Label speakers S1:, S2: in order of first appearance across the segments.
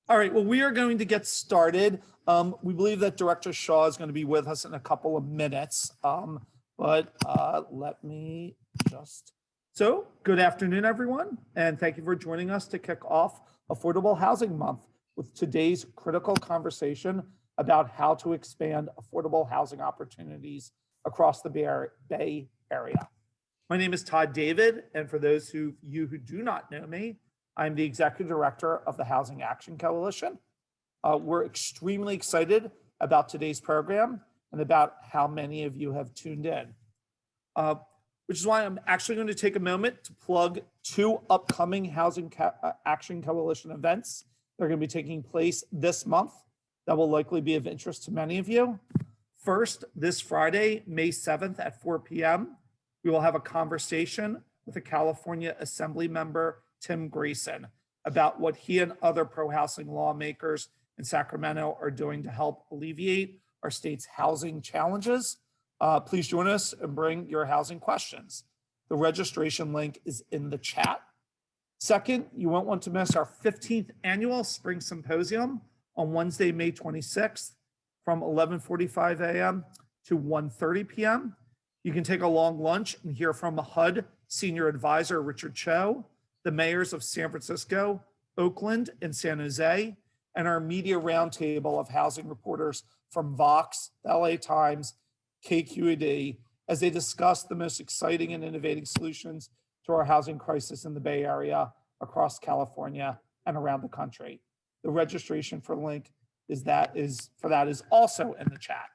S1: All right, well, we are going to get started. We believe that Director Shaw is going to be with us in a couple of minutes, but let me just... So, good afternoon, everyone, and thank you for joining us to kick off Affordable Housing Month with today's critical conversation about how to expand affordable housing opportunities across the Bay Area. My name is Todd David, and for those of you who do not know me, I'm the Executive Director of the Housing Action Coalition. We're extremely excited about today's program and about how many of you have tuned in, which is why I'm actually going to take a moment to plug two upcoming Housing Action Coalition events. They're going to be taking place this month that will likely be of interest to many of you. First, this Friday, May 7th at 4 p.m., we will have a conversation with a California Assembly member, Tim Grayson, about what he and other pro-housing lawmakers in Sacramento are doing to help alleviate our state's housing challenges. Please join us and bring your housing questions. The registration link is in the chat. Second, you won't want to miss our 15th annual Spring Symposium on Wednesday, May 26th from 11:45 a.m. to 1:30 p.m. You can take a long lunch and hear from HUD Senior Advisor Richard Cho, the mayors of San Francisco, Oakland, and San Jose, and our media roundtable of housing reporters from Vox, LA Times, KQED, as they discuss the most exciting and innovative solutions to our housing crisis in the Bay Area, across California, and around the country. The registration for link is also in the chat.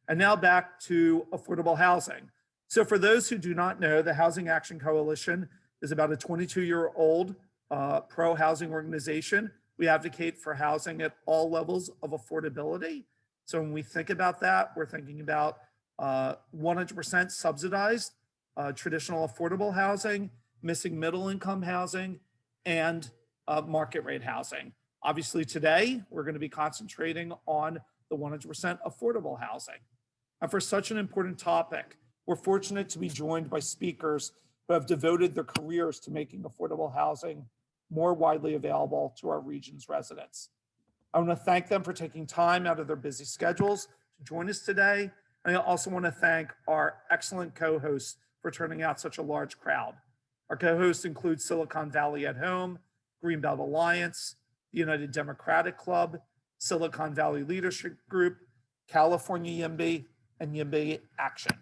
S1: And now back to affordable housing. So for those who do not know, the Housing Action Coalition is about a 22-year-old pro-housing organization. We advocate for housing at all levels of affordability. So when we think about that, we're thinking about 100% subsidized traditional affordable housing, missing middle income housing, and market rate housing. Obviously today, we're going to be concentrating on the 100% affordable housing. And for such an important topic, we're fortunate to be joined by speakers who have devoted their careers to making affordable housing more widely available to our region's residents. I want to thank them for taking time out of their busy schedules to join us today. And I also want to thank our excellent co-hosts for turning out such a large crowd. Our co-hosts include Silicon Valley at Home, Greenbelt Alliance, the United Democratic Club, Silicon Valley Leadership Group, California YIMBY, and YIMBY Action.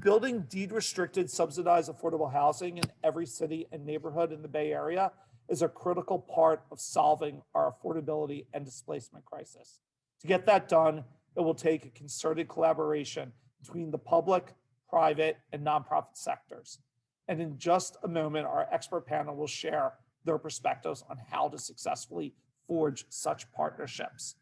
S1: Building deed-restricted, subsidized affordable housing in every city and neighborhood in the Bay Area is a critical part of solving our affordability and displacement crisis. To get that done, it will take a concerted collaboration between the public, private, and nonprofit sectors. And in just a moment, our expert panel will share their perspectives on how to successfully forge such partnerships.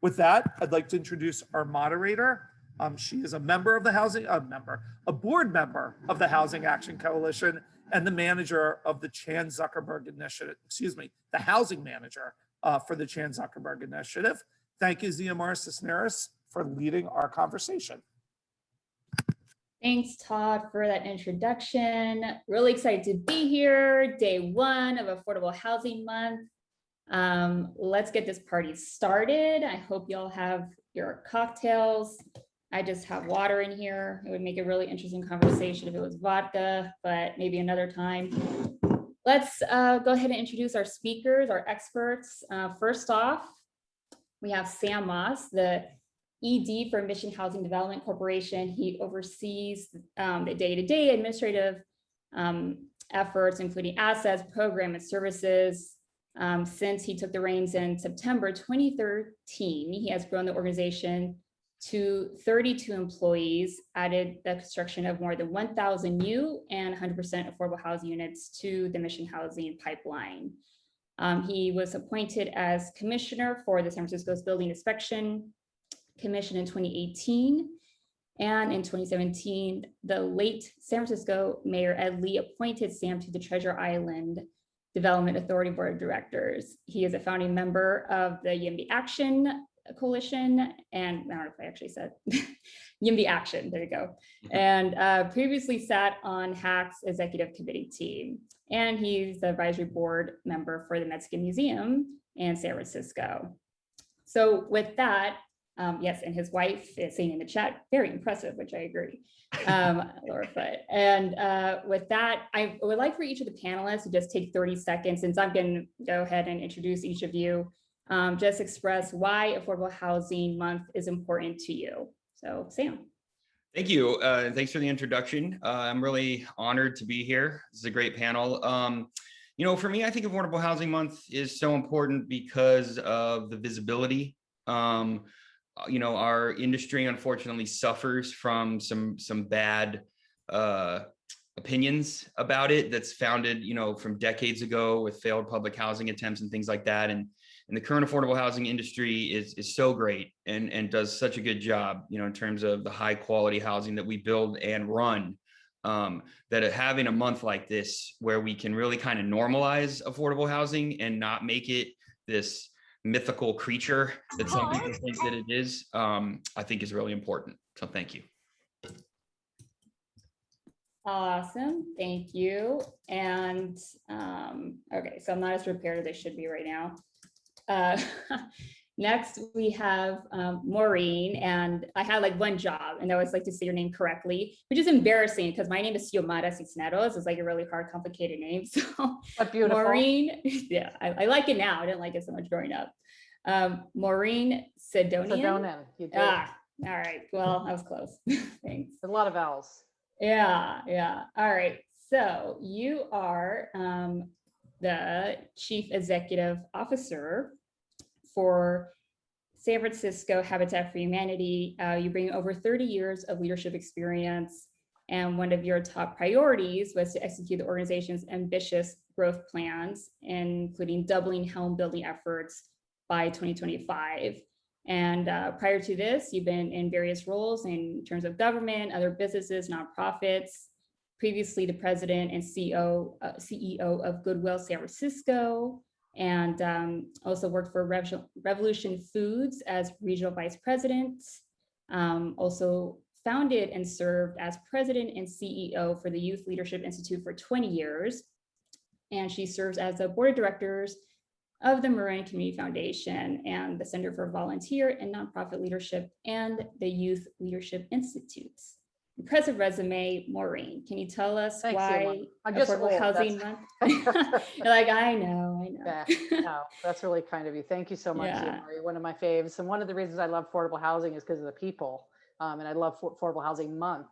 S1: With that, I'd like to introduce our moderator. She is a member of the a board member of the Housing Action Coalition and the manager of the Chan Zuckerberg Initiative, the housing manager for the Chan Zuckerberg Initiative. Thank you, Xiomara Cisneros, for leading our conversation.
S2: Thanks, Todd, for that introduction. Really excited to be here, day one of Affordable Housing Month. Let's get this party started. I hope y'all have your cocktails. I just have water in here. It would make a really interesting conversation if it was vodka, but maybe another time. Let's go ahead and introduce our speakers, our experts. First off, we have Sam Moss, the ED for Mission Housing Development Corporation. He oversees the day-to-day administrative efforts, including assets, program, and services. Since he took the reins in September 2013, he has grown the organization to 32 employees, added the construction of more than 1,000 new and 100% affordable housing units to the Mission Housing pipeline. He was appointed as commissioner for the San Francisco's Building Inspection Commission in 2018. And in 2017, the late San Francisco Mayor Ed Lee appointed Sam to the Treasure Island Development Authority Board of Directors. He is a founding member of the YIMBY Action Coalition, and I don't know if I actually said YIMBY Action, there you go. And previously sat on HAC's executive committee team. And he's the advisory board member for the Mexican Museum and San Francisco. So with that, yes, and his wife is saying in the chat, very impressive, which I agree, Laura Foote. And with that, I would like for each of the panelists to just take 30 seconds, since I'm going to go ahead and introduce each of you, just express why Affordable Housing Month is important to you. So Sam.
S3: Thank you, and thanks for the introduction. I'm really honored to be here. This is a great panel. You know, for me, I think Affordable Housing Month is so important because of the visibility. You know, our industry unfortunately suffers from some bad opinions about it that's founded, you know, from decades ago with failed public housing attempts and things like that. And the current affordable housing industry is so great and does such a good job, you know, in terms of the high quality housing that we build and run, that having a month like this where we can really kind of normalize affordable housing and not make it this mythical creature that some people think that it is, I think is really important. So thank you.
S2: Awesome, thank you. And okay, so I'm not as prepared as I should be right now. Next, we have Maureen, and I had like one job, and I always like to say your name correctly, which is embarrassing because my name is Xiomara Cisneros. It's like a really hard, complicated name. So,
S4: but beautiful.
S2: Maureen, yeah, I like it now. I didn't like it so much growing up. Maureen Sedonaen.
S4: Sedonaen, you did.
S2: Ah, all right. Well, I was close. Thanks.
S4: A lot of vowels.
S2: Yeah, yeah. All right. So you are the Chief Executive Officer for San Francisco Habitat for Humanity. You bring over 30 years of leadership experience, and one of your top priorities was to execute the organization's ambitious growth plans, including doubling home building efforts by 2025. And prior to this, you've been in various roles in terms of government, other businesses, nonprofits, previously the president and CEO of Goodwill San Francisco, and also worked for Revolution Foods as regional vice president. Also founded and served as president and CEO for the Youth Leadership Institute for 20 years. And she serves as the board of directors of the Marin Community Foundation and the Center for Volunteer and Nonprofit Leadership and the Youth Leadership Institutes. Impressive resume, Maureen. Can you tell us why Affordable Housing Month? You're like, I know.
S4: Yeah, no, that's really kind of you. Thank you so much, Marie. One of my faves. And one of the reasons I love affordable housing is because of the people. And I love Affordable Housing Month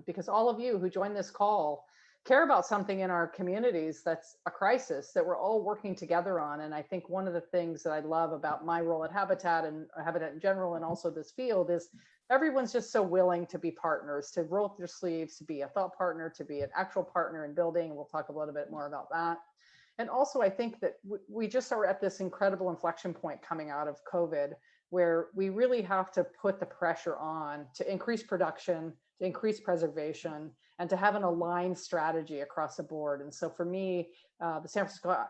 S4: because all of you who join this call care about something in our communities that's a crisis that we're all working together on. And I think one of the things that I love about my role at Habitat and Habitat in general, and also this field, is everyone's just so willing to be partners, to roll up their sleeves, to be a thought partner, to be an actual partner in building. We'll talk a little bit more about that. And also, I think that we just are at this incredible inflection point coming out of COVID, where we really have to put the pressure on to increase production, to increase preservation, and to have an aligned strategy across the board. And so for me, the San Francisco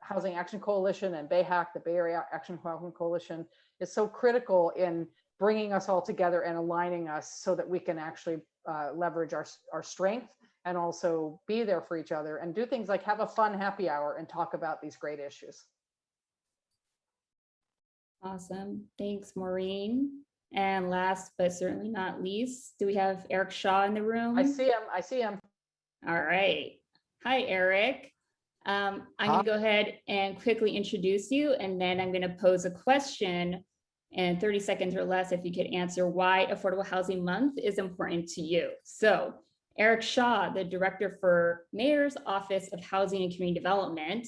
S4: Housing Action Coalition and BayHack, the Bay Area Action Housing Coalition, is so critical in bringing us all together and aligning us so that we can actually leverage our strength and also be there for each other and do things like have a fun happy hour and talk about these great issues.
S2: Awesome. Thanks, Maureen. And last but certainly not least, do we have Eric Shaw in the room?
S4: I see him.
S2: All right. Hi, Eric. I'm going to go ahead and quickly introduce you, and then I'm going to pose a question in 30 seconds or less if you could answer why Affordable Housing Month is important to you. So Eric Shaw, the Director for Mayor's Office of Housing and Community Development,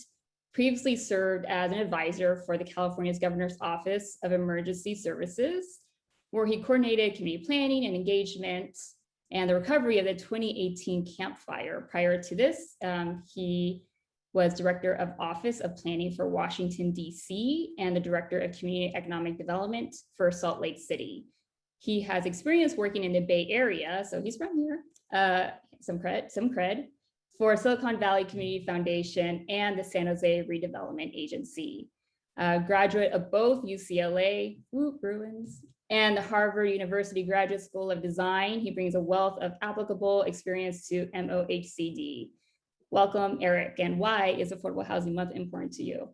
S2: previously served as an advisor for the California's Governor's Office of Emergency Services, where he coordinated community planning and engagement and the recovery of the 2018 Camp Fire. Prior to this, he was Director of Office of Planning for Washington, D.C., and the Director of Community Economic Development for Salt Lake City. He has experience working in the Bay Area, so he's from here, some cred, for Silicon Valley Community Foundation and the San Jose Redevelopment Agency. Graduate of both UCLA, Bruins, and the Harvard University Graduate School of Design. He brings a wealth of applicable experience to MOHCD. Welcome, Eric, and why is Affordable Housing Month important to you?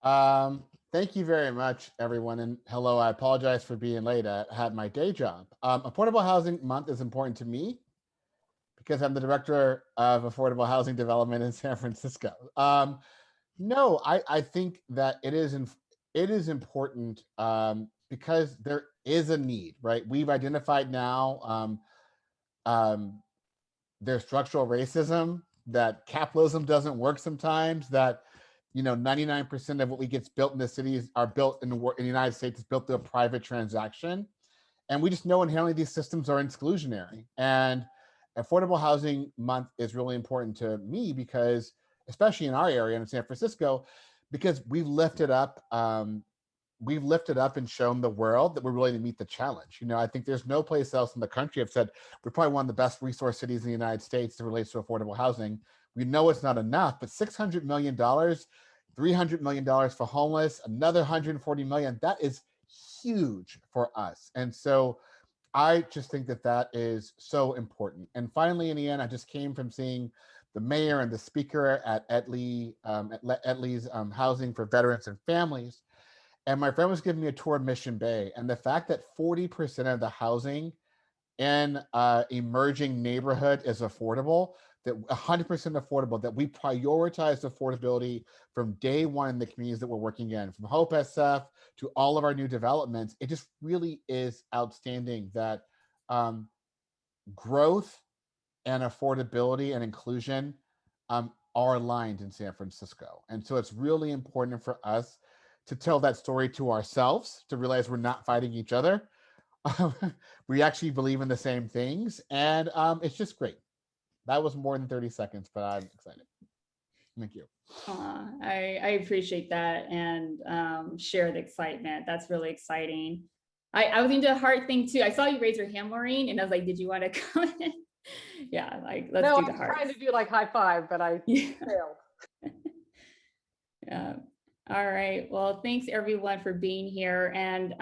S5: Thank you very much, everyone. And hello, I apologize for being late. I had my day job. Affordable Housing Month is important to me because I'm the director of affordable housing development in San Francisco. No, I think that it is important because there is a need, right? We've identified now there's structural racism, that capitalism doesn't work sometimes, that 99% of what we gets built in the cities are built in the United States is built through a private transaction. And we just know inherently these systems are exclusionary. And Affordable Housing Month is really important to me because, especially in our area in San Francisco, because we've lifted up and shown the world that we're willing to meet the challenge. I think there's no place else in the country. I've said we're probably one of the best resource cities in the United States that relates to affordable housing. We know it's not enough, but $600 million, $300 million for homeless, another $140 million, that is huge for us. And so I just think that is so important. And finally, in the end, I just came from seeing the mayor and the speaker at Etley's Housing for Veterans and Families. And my friend was giving me a tour of Mission Bay, and the fact that 40% of the housing in emerging neighborhood is affordable, that 100% affordable, that we prioritize affordability from day one in the communities that we're working in, from Hope SF to all of our new developments. It just really is outstanding that growth and affordability and inclusion are aligned in San Francisco. And so it's really important for us to tell that story to ourselves, to realize we're not fighting each other. We actually believe in the same things. And it's just great. That was more than 30 seconds, but I'm excited. Thank you.
S2: I appreciate that and share the excitement. That's really exciting. I was into a heart thing too. I saw you raise your hand, Maureen, and I was like, did you want to come in? Yeah, like let's do the heart.
S4: I was trying to do like high five, but I failed.
S2: Yeah. All right. Well, thanks everyone for being here. And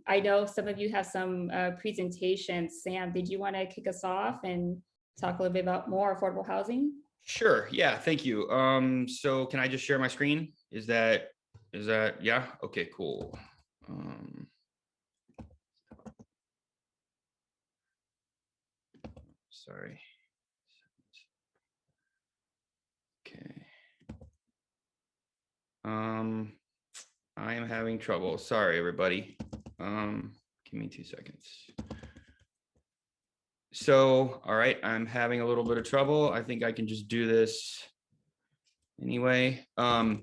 S2: I know some of you have some presentations. Sam, did you want to kick us off and talk a little bit about more affordable housing?
S3: Sure. Yeah. Thank you. So can I just share my screen? Is that, yeah? Okay, cool. Sorry. Okay. I am having trouble. Sorry, everybody. Give me 2 seconds. So, all right, I'm having a little bit of trouble. I think I can just do this anyway. I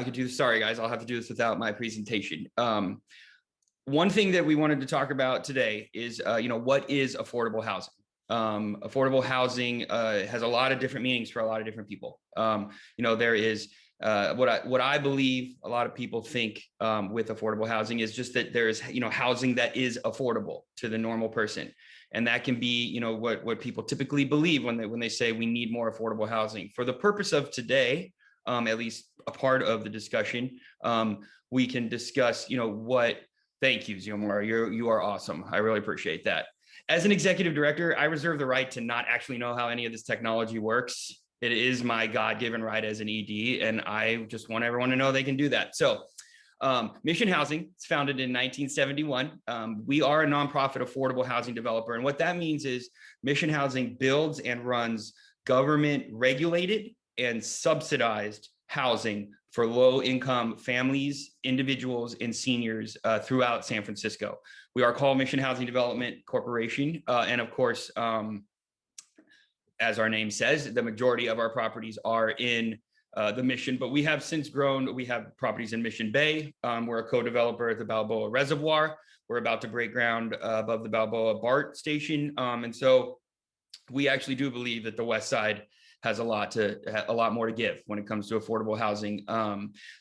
S3: could do this. Sorry, guys, I'll have to do this without my presentation. One thing that we wanted to talk about today is, what is affordable housing? Affordable housing has a lot of different meanings for a lot of different people. There is what I believe a lot of people think with affordable housing is just that there is, housing that is affordable to the normal person. And that can be, what people typically believe when they say we need more affordable housing. For the purpose of today, at least a part of the discussion, we can discuss, thank you, Xiomara, you are awesome. I really appreciate that. As an executive director, I reserve the right to not actually know how any of this technology works. It is my God-given right as an ED, and I just want everyone to know they can do that. So Mission Housing is founded in 1971. We are a nonprofit affordable housing developer. And what that means is Mission Housing builds and runs government regulated and subsidized housing for low-income families, individuals, and seniors throughout San Francisco. We are called Mission Housing Development Corporation. And of course, as our name says, the majority of our properties are in the Mission, but we have since grown. We have properties in Mission Bay. We're a co-developer at the Balboa Reservoir. We're about to break ground above the Balboa BART station. And so we actually do believe that the West Side has a lot more to give when it comes to affordable housing.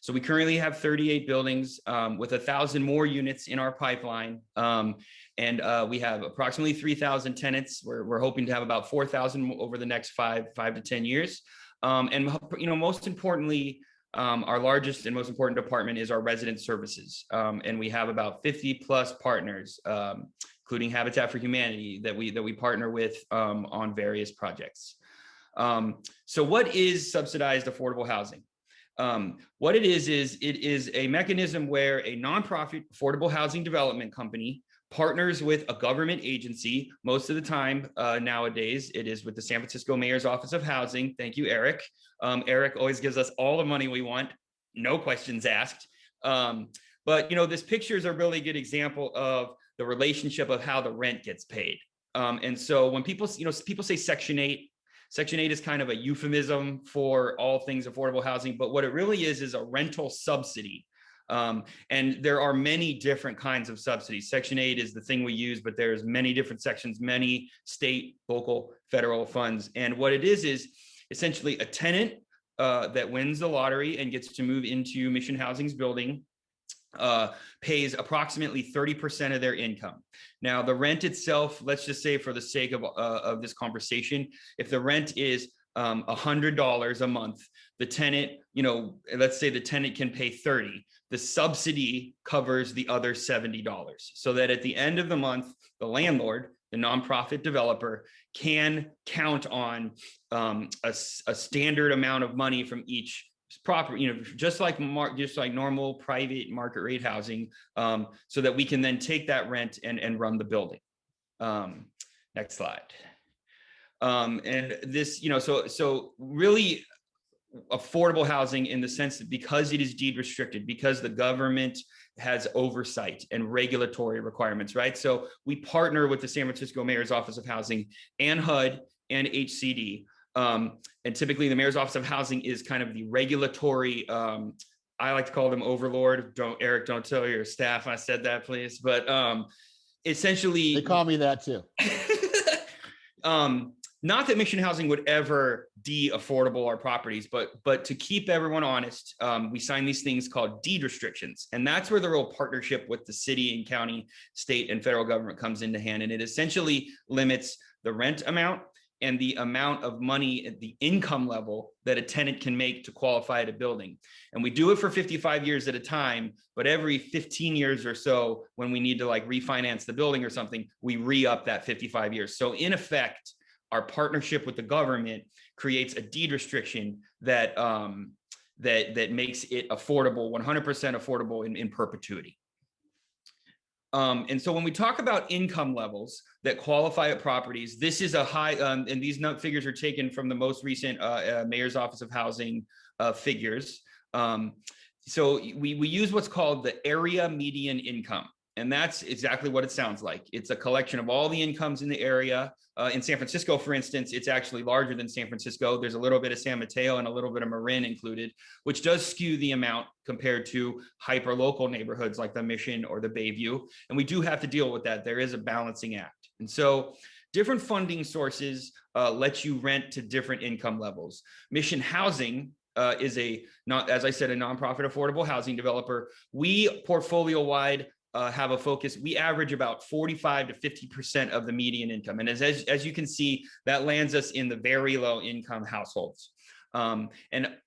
S3: So we currently have 38 buildings with 1,000 more units in our pipeline. And we have approximately 3,000 tenants. We're hoping to have about 4,000 over the next 5 to 10 years. And most importantly, our largest and most important department is our resident services. And we have about 50 plus partners, including Habitat for Humanity that we partner with on various projects. So what is subsidized affordable housing? What it is a mechanism where a nonprofit affordable housing development company partners with a government agency. Most of the time nowadays, it is with the San Francisco Mayor's Office of Housing. Thank you, Eric. Eric always gives us all the money we want, no questions asked. But this picture is a really good example of the relationship of how the rent gets paid. And so when people say Section 8, Section 8 is kind of a euphemism for all things affordable housing, but what it really is a rental subsidy. And there are many different kinds of subsidies. Section 8 is the thing we use, but there's many different sections, many state, local, federal funds. And what it is essentially a tenant that wins the lottery and gets to move into Mission Housing's building pays approximately 30% of their income. Now, the rent itself, let's just say for the sake of this conversation, if the rent is $100 a month, the tenant, let's say the tenant can pay $30. The subsidy covers the other $70, so that at the end of the month, the landlord, the nonprofit developer, can count on a standard amount of money from each property, just like normal private market rate housing, so that we can then take that rent and run the building. Next slide. And this, so really affordable housing in the sense that because it is deed restricted, because the government has oversight and regulatory requirements, right? So we partner with the San Francisco Mayor's Office of Housing and HUD and HCD. And typically the Mayor's Office of Housing is kind of the regulatory, I like to call them overlord. Eric, don't tell your staff I said that, please. But essentially—
S5: They call me that too.
S3: Not that Mission Housing would ever de-affordable our properties, but to keep everyone honest, we sign these things called deed restrictions. And that's where the real partnership with the city and county, state, and federal government comes into hand. And it essentially limits the rent amount and the amount of money at the income level that a tenant can make to qualify at a building. And we do it for 55 years at a time, but every 15 years or so, when we need to refinance the building or something, we re-up that 55 years. So in effect, our partnership with the government creates a deed restriction that that makes it affordable, 100% affordable in perpetuity. And so when we talk about income levels that qualify at properties, this is a high, and these figures are taken from the most recent Mayor's Office of Housing figures. So we use what's called the area median income. And that's exactly what it sounds like. It's a collection of all the incomes in the area. In San Francisco, for instance, it's actually larger than San Francisco. There's a little bit of San Mateo and a little bit of Marin included, which does skew the amount compared to hyper-local neighborhoods like the Mission or the Bayview. And we do have to deal with that. There is a balancing act. And so different funding sources let you rent to different income levels. Mission Housing is as I said, a nonprofit affordable housing developer. We portfolio-wide have a focus. We average about 45 to 50% of the median income. And as you can see, that lands us in the very low income households. And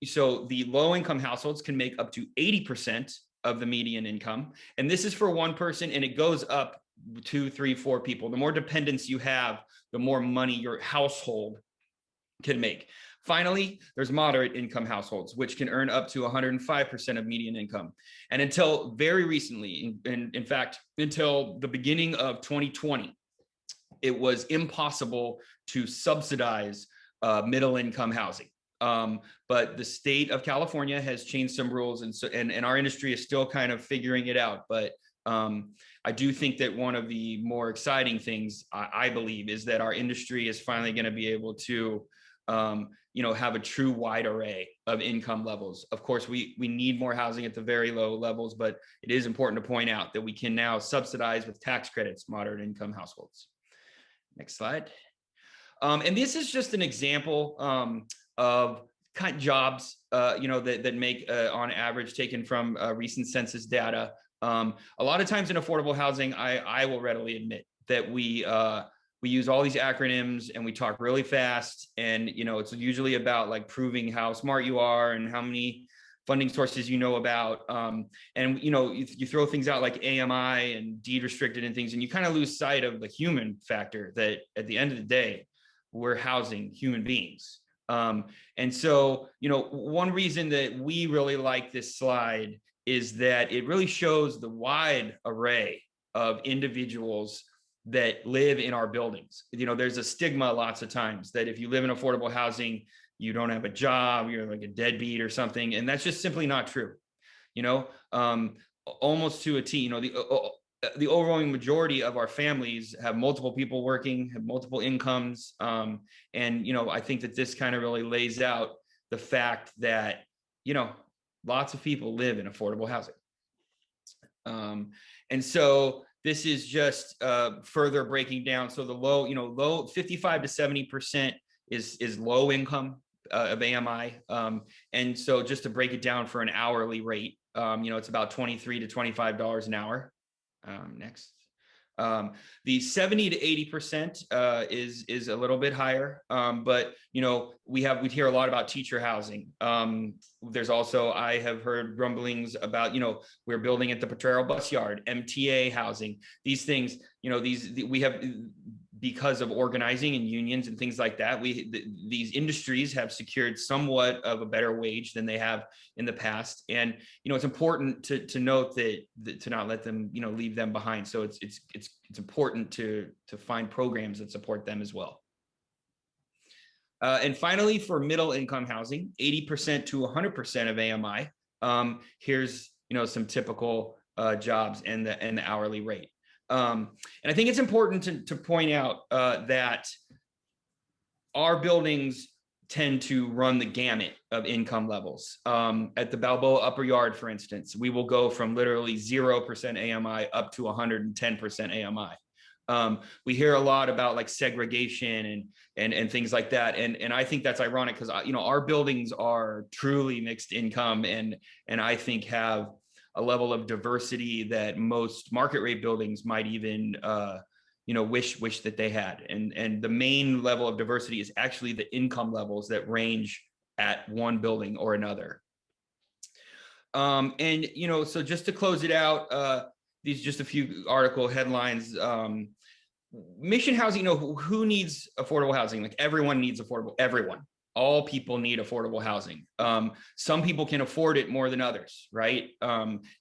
S3: so the low income households can make up to 80% of the median income. And this is for one person, and it goes up 2, 3, 4 people. The more dependents you have, the more money your household can make. Finally, there's moderate income households, which can earn up to 105% of median income. And until very recently, in fact, until the beginning of 2020, it was impossible to subsidize middle income housing. But the state of California has changed some rules, and our industry is still kind of figuring it out. But I do think that one of the more exciting things, I believe, is that our industry is finally going to be able to have a true wide array of income levels. Of course, we need more housing at the very low levels, but it is important to point out that we can now subsidize with tax credits moderate income households. Next slide. And this is just an example of kind of jobs, that make on average, taken from recent census data. A lot of times in affordable housing, I will readily admit that we use all these acronyms and we talk really fast, and it's usually about proving how smart you are and how many funding sources you know about, and you throw things out like AMI and deed restricted and things, and you kind of lose sight of the human factor, that at the end of the day, we're housing human beings. And so, one reason that we really like this slide is that it really shows the wide array of individuals that live in our buildings. There's a stigma lots of times that if you live in affordable housing, you don't have a job, you're like a deadbeat or something. And that's just simply not true. Almost to a T, the overwhelming majority of our families have multiple people working, have multiple incomes. And, I think that this kind of really lays out the fact that, lots of people live in affordable housing. And so this is just further breaking down. So the low 55 to 70% is low income of AMI. And so just to break it down for an hourly rate, it's about $23 to $25 an hour. Next. The 70 to 80% is a little bit higher, but we hear a lot about teacher housing. There's also, I have heard rumblings about we're building at the Potrero bus yard, MTA housing. These things, we have, because of organizing and unions and things like that, these industries have secured somewhat of a better wage than they have in the past. And it's important to note that to not let them leave them behind. So it's important to find programs that support them as well. And finally, for middle income housing, 80% to 100% of AMI. Here's some typical jobs and the hourly rate. And I think it's important to point out that our buildings tend to run the gamut of income levels. At the Balboa Upper Yard, for instance, we will go from literally 0% AMI up to 110% AMI. We hear a lot about like segregation and things like that. And I think that's ironic because, our buildings are truly mixed income and I think have a level of diversity that most market rate buildings might even, wish that they had. And the main level of diversity is actually the income levels that range at one building or another. So just to close it out, these just a few article headlines. Mission housing, who needs affordable housing? Like everyone needs everyone. All people need affordable housing. Some people can afford it more than others, right?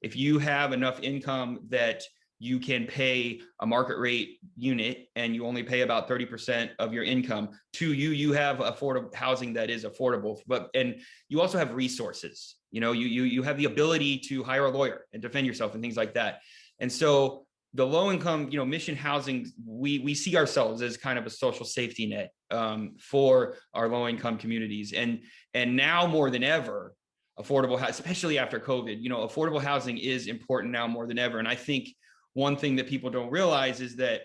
S3: If you have enough income that you can pay a market rate unit and you only pay about 30% of your income, you have affordable housing that is affordable, and you also have resources. You have the ability to hire a lawyer and defend yourself and things like that. And so the low income, Mission housing, we see ourselves as kind of a social safety net for our low income communities. And now more than ever, affordable, especially after COVID, affordable housing is important now more than ever. And I think one thing that people don't realize is that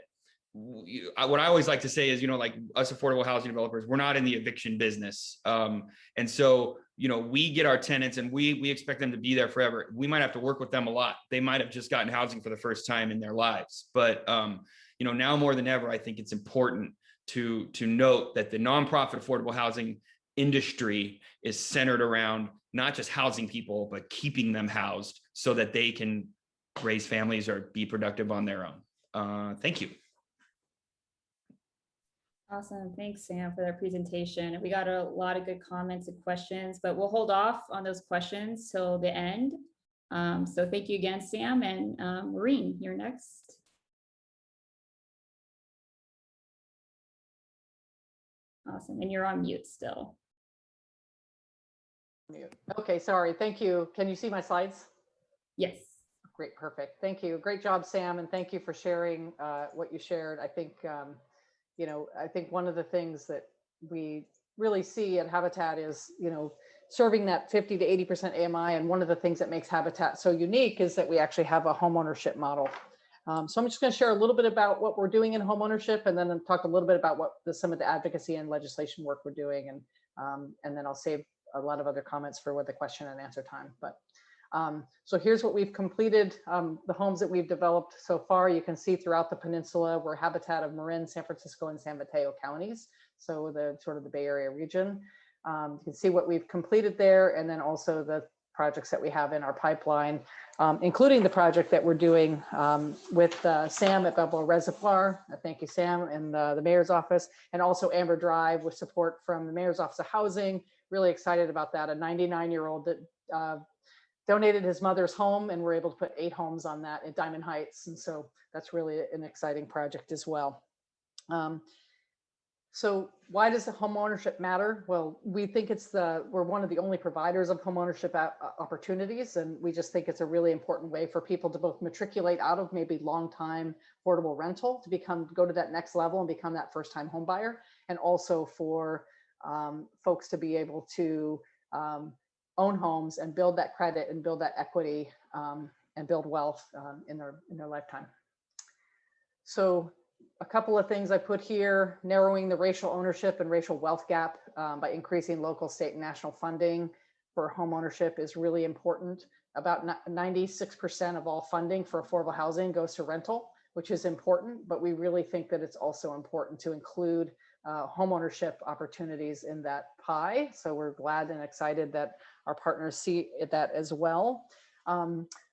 S3: what I always like to say is, like us affordable housing developers, we're not in the eviction business. And so, we get our tenants and we expect them to be there forever. We might have to work with them a lot. They might have just gotten housing for the first time in their lives. But, now more than ever, I think it's important to note that the nonprofit affordable housing industry is centered around not just housing people, but keeping them housed so that they can raise families or be productive on their own. Thank you.
S2: Awesome. Thanks, Sam, for that presentation. We got a lot of good comments and questions, but we'll hold off on those questions till the end. So thank you again, Sam. And Maureen, you're next. Awesome. And you're on mute still.
S4: Okay, sorry. Thank you. Can you see my slides?
S2: Yes.
S4: Great, perfect. Thank you. Great job, Sam, and thank you for sharing what you shared. I think, I think one of the things that we really see at Habitat is, serving that 50 to 80% AMI. And one of the things that makes Habitat so unique is that we actually have a homeownership model. So I'm just going to share a little bit about what we're doing in homeownership, and then talk a little bit about what some of the advocacy and legislation work we're doing, and then I'll save a lot of other comments for the question and answer time. But so here's what we've completed, the homes that we've developed so far. You can see throughout the peninsula, we're Habitat of Marin, San Francisco, and San Mateo counties. So the sort of the Bay Area region. You can see what we've completed there, and then also the projects that we have in our pipeline, including the project that we're doing with Sam at Balboa Reservoir. Thank you, Sam, and the mayor's office, and also Amber Drive with support from the mayor's office of housing. Really excited about that. A 99-year-old that donated his mother's home, and we're able to put 8 homes on that at Diamond Heights. And so that's really an exciting project as well. So why does the homeownership matter? Well, we think we're one of the only providers of homeownership opportunities. And we just think it's a really important way for people to both matriculate out of maybe long-time affordable rental to go to that next level and become that first-time home buyer. And also for folks to be able to own homes and build that credit and build that equity and build wealth in their lifetime. So a couple of things I put here: narrowing the racial ownership and racial wealth gap by increasing local, state, and national funding for home ownership is really important. About 96% of all funding for affordable housing goes to rental, which is important, but we really think that it's also important to include home ownership opportunities in that pie. So we're glad and excited that our partners see that as well.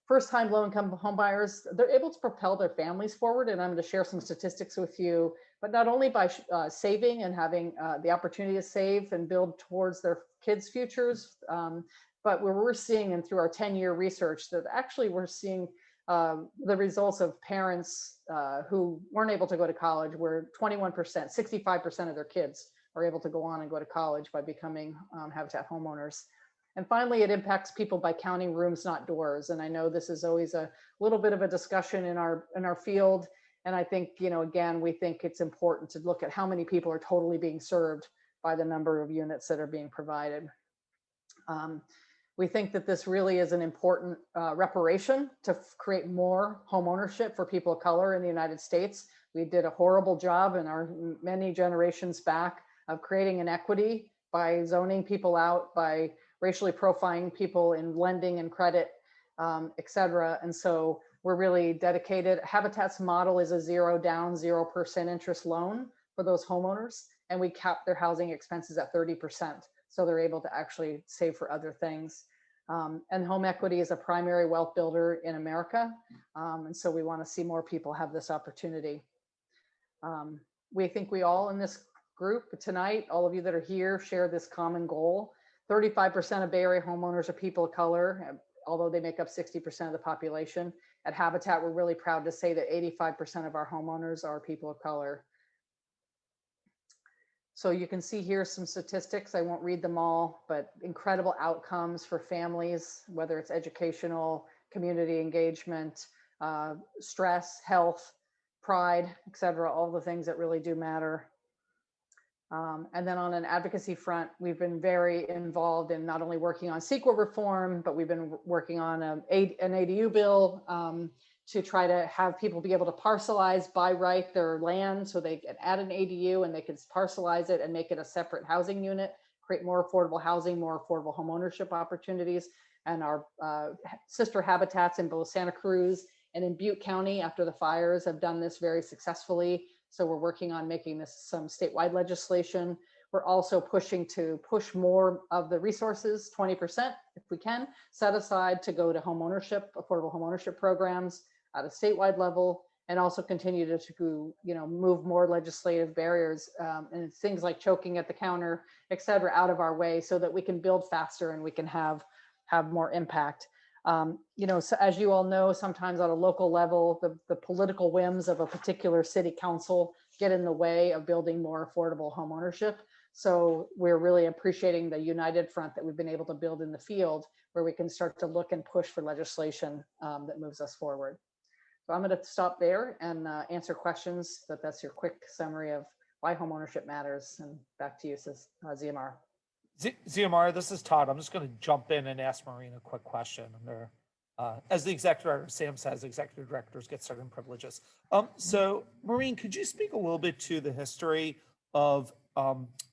S4: First-time low-income home buyers, they're able to propel their families forward. And I'm going to share some statistics with you, but not only by saving and having the opportunity to save and build towards their kids' futures, but we're seeing, and through our 10-year research, that actually we're seeing the results of parents who weren't able to go to college, where 21%, 65% of their kids are able to go on and go to college by becoming Habitat homeowners. And finally, it impacts people by counting rooms, not doors. And I know this is always a little bit of a discussion in our field. And I think, again, we think it's important to look at how many people are totally being served by the number of units that are being provided. We think that this really is an important reparation to create more home ownership for people of color in the United States. We did a horrible job in our many generations back of creating an equity by zoning people out, by racially profiling people in lending and credit, et cetera. And so we're really dedicated. Habitat's model is a 0 down, 0% interest loan for those homeowners. And we cap their housing expenses at 30%. So they're able to actually save for other things. And home equity is a primary wealth builder in America. And so we want to see more people have this opportunity. We think we all in this group tonight, all of you that are here, share this common goal. 35% of Bay Area homeowners are people of color, although they make up 60% of the population. At Habitat, we're really proud to say that 85% of our homeowners are people of color. So you can see here some statistics. I won't read them all, but incredible outcomes for families, whether it's educational, community engagement, stress, health, pride, et cetera, all the things that really do matter. And then on an advocacy front, we've been very involved in not only working on CEQA reform, but we've been working on an ADU bill to try to have people be able to parcelize by right their land, so they can add an ADU and they can parcelize it and make it a separate housing unit, create more affordable housing, more affordable home ownership opportunities. And our sister habitats in both Santa Cruz and in Butte County after the fires have done this very successfully. So we're working on making this some statewide legislation. We're also pushing to push more of the resources, 20% if we can, set aside to go to home ownership, affordable home ownership programs at a statewide level, and also continue to move more legislative barriers and things like choking at the counter, et cetera, out of our way so that we can build faster and we can have more impact. So as you all know, sometimes on a local level, the political whims of a particular city council get in the way of building more affordable home ownership. So we're really appreciating the united front that we've been able to build in the field, where we can start to look and push for legislation that moves us forward. So I'm going to stop there and answer questions, but that's your quick summary of why home ownership matters. And back to you, Xiomara.
S1: Xiomara, this is Todd. I'm just going to jump in and ask Maureen a quick question. As the executive director, Sam says, executive directors get certain privileges. So Maureen, could you speak a little bit to the history of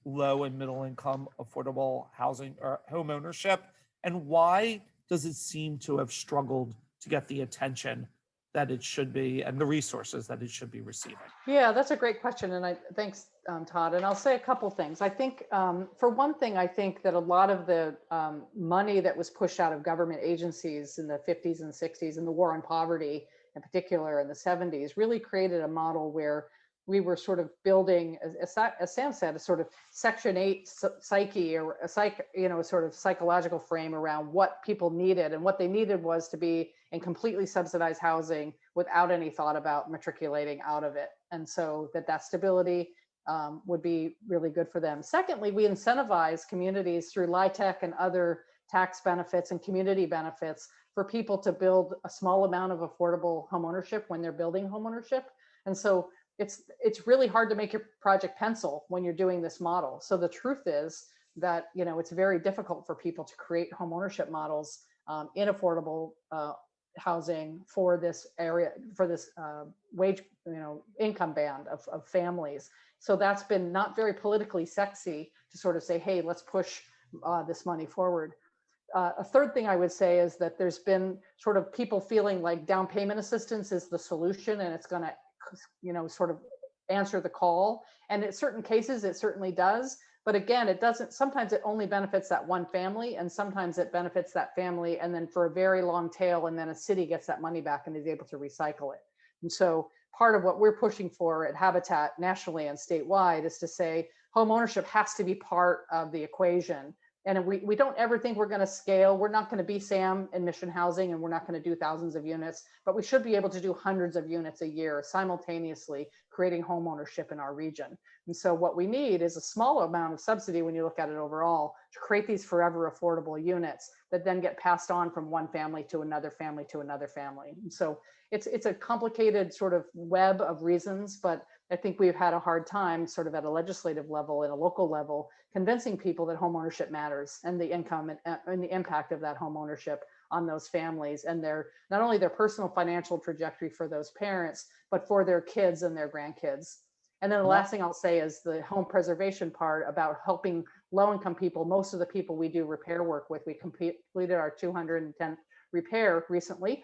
S1: low and middle income affordable housing or home ownership, and why does it seem to have struggled to get the attention that it should be and the resources that it should be receiving?
S4: Yeah, that's a great question. And thanks, Todd. And I'll say a couple things. I think, for one thing, I think that a lot of the money that was pushed out of government agencies in the 50s and 60s and the war on poverty in particular in the 70s really created a model where we were sort of building, as Sam said, a sort of Section 8 psyche, or a sort of psychological frame around what people needed. And what they needed was to be in completely subsidized housing without any thought about matriculating out of it. And so that stability would be really good for them. Secondly, we incentivize communities through LIHTC and other tax benefits and community benefits for people to build a small amount of affordable homeownership when they're building homeownership. And so it's really hard to make your project pencil when you're doing this model. So the truth is that, it's very difficult for people to create homeownership models in affordable housing for this area, for this wage, income band of families. So that's been not very politically sexy to sort of say, hey, let's push this money forward. A third thing I would say is that there's been sort of people feeling like down payment assistance is the solution and it's going to sort of answer the call. And in certain cases, it certainly does. But again, it doesn't, sometimes it only benefits that one family, and sometimes it benefits that family and then for a very long tail, and then a city gets that money back and is able to recycle it. And so part of what we're pushing for at Habitat nationally and statewide is to say home ownership has to be part of the equation. And we don't ever think we're going to scale. We're not going to be Sam in Mission Housing, and we're not going to do thousands of units, but we should be able to do hundreds of units a year simultaneously creating home ownership in our region. And so what we need is a small amount of subsidy when you look at it overall to create these forever affordable units that then get passed on from one family to another family to another family. And so it's a complicated sort of web of reasons, but I think we've had a hard time sort of at a legislative level and a local level convincing people that home ownership matters and the income and the impact of that home ownership on those families and their, not only their personal financial trajectory for those parents, but for their kids and their grandkids. And then the last thing I'll say is the home preservation part about helping low-income people. Most of the people we do repair work with, we completed our 210th repair recently.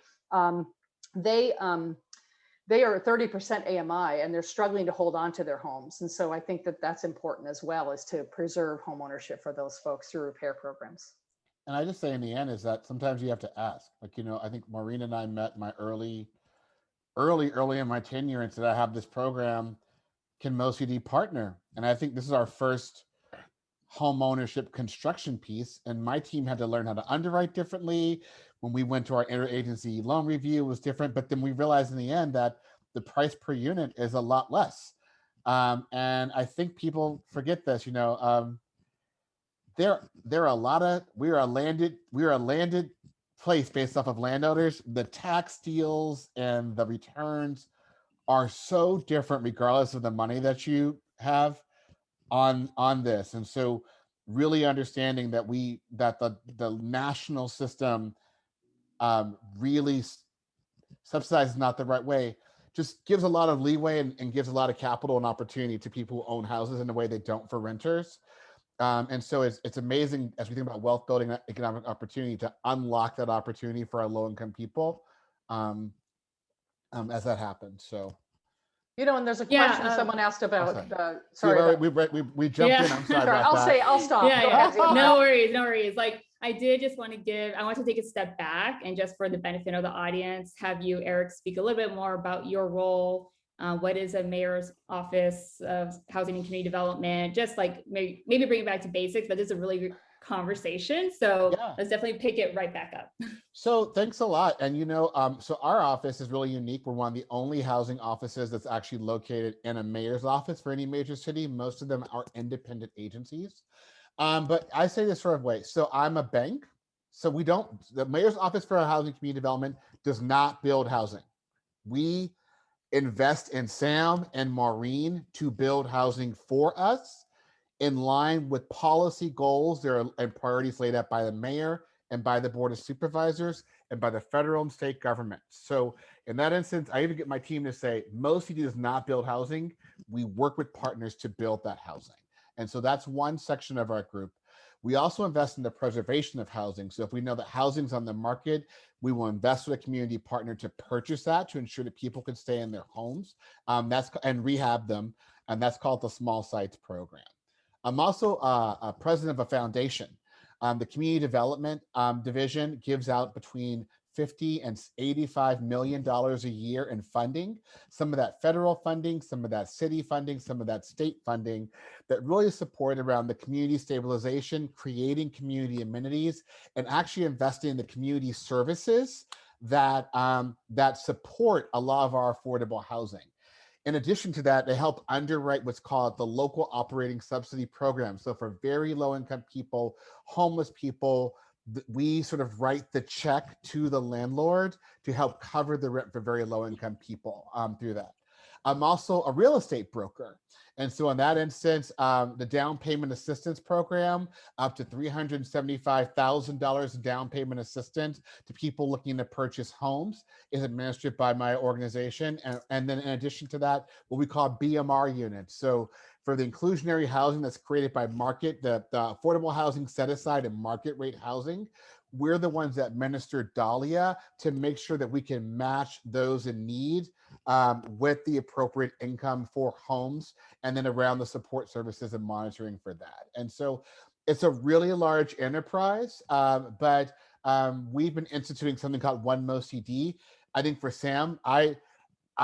S4: They are 30% AMI and they're struggling to hold on to their homes. And so I think that that's important as well, is to preserve home ownership for those folks through repair programs.
S5: And I just say in the end is that sometimes you have to ask, like, I think Maureen and I met my early in my tenure and said, I have this program, can MoCD partner? And I think this is our first home ownership construction piece. And my team had to learn how to underwrite differently. When we went to our interagency loan review, it was different, but then we realized in the end that the price per unit is a lot less. And I think people forget this, there are a lot of, we are a landed place based off of landowners. The tax deals and the returns are so different regardless of the money that you have on this. And so really understanding that the national system really subsidized is not the right way, just gives a lot of leeway and gives a lot of capital and opportunity to people who own houses in a way they don't for renters. And so it's amazing as we think about wealth building, that economic opportunity, to unlock that opportunity for our low-income people as that happens. So.
S4: And there's a question someone asked about.
S5: Sorry, we jumped in. I'm sorry about that.
S4: I'll stop.
S2: Yeah. No worries. Like, I did just want to take a step back and just for the benefit of the audience, have you, Eric, speak a little bit more about your role. What is a mayor's office of housing and community development? Just like maybe bring it back to basics, but this is a really good conversation. So let's definitely pick it right back up.
S5: So thanks a lot. And, so our office is really unique. We're one of the only housing offices that's actually located in a mayor's office for any major city. Most of them are independent agencies. But I say this sort of way. So I'm a bank. So the mayor's office for housing community development does not build housing. We invest in Sam and Maureen to build housing for us in line with policy goals and priorities laid out by the mayor and by the board of supervisors and by the federal and state government. So in that instance, I even get my team to say, MoCD does not build housing. We work with partners to build that housing. And so that's one section of our group. We also invest in the preservation of housing. So if we know that housing's on the market, we will invest with a community partner to purchase that to ensure that people can stay in their homes and rehab them. And that's called the Small Sites Program. I'm also a president of a foundation. The Community Development Division gives out between $50 and $85 million a year in funding. Some of that federal funding, some of that city funding, some of that state funding that really is supported around the community stabilization, creating community amenities, and actually investing in the community services that, that support a lot of our affordable housing. In addition to that, they help underwrite what's called the local operating subsidy program. So for very low income people, homeless people, we sort of write the check to the landlord to help cover the rent for very low income people through that. I'm also a real estate broker. And so in that instance, the down payment assistance program, up to $375,000 down payment assistance to people looking to purchase homes, is administered by my organization. And then in addition to that, what we call BMR units. So for the inclusionary housing that's created by market, the affordable housing set aside and market rate housing, we're the ones that administer Dahlia to make sure that we can match those in need with the appropriate income for homes, and then around the support services and monitoring for that. And so it's a really large enterprise, but we've been instituting something called One MoCD. I think for Sam, I